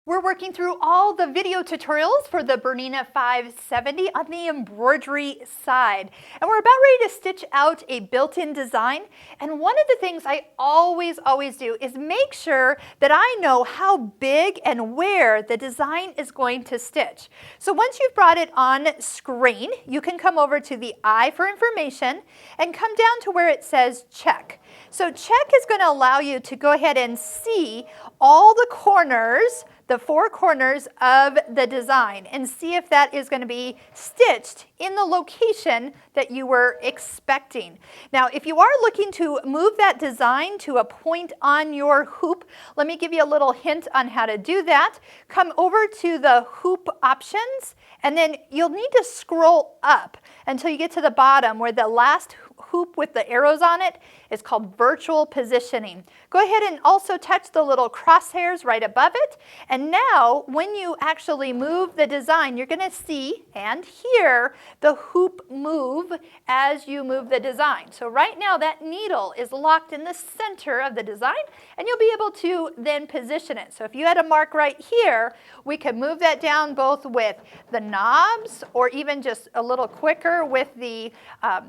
We're working through all the video tutorials for the BERNINA 570 on the embroidery side. And we're about ready to stitch out a built-in design. And one of the things I always do is make sure that I know how big and where the design is going to stitch. So once you've brought it on screen, you can come over to the I for information and come down to where it says check. So check is going to allow you to go ahead and see all the corners, the four corners of the design, and see if that is going to be stitched in the location that you were expecting. Now, if you are looking to move that design to a point on your hoop, let me give you a little hint on how to do that. Come over to the hoop options, and then you'll need to scroll up until you get to the bottom where the last hoop with the arrows on it is called virtual positioning. Go ahead and also touch the little crosshairs right above it. And now when you actually move the design, you're going to see and hear the hoop move as you move the design. So right now that needle is locked in the center of the design, and you'll be able to then position it. So if you had a mark right here, we could move that down both with the knobs or even just a little quicker with the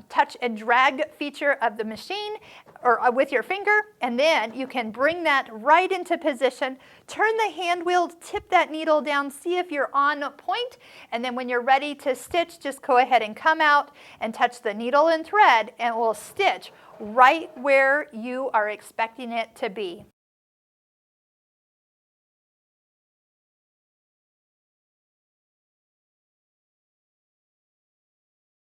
touch and drag feature of the machine or with your finger, and then you can bring that right into position, turn the hand wheel, tip that needle down, see if you're on point, and then when you're ready to stitch, just go ahead and come out and touch the needle and thread, and it will stitch right where you are expecting it to be.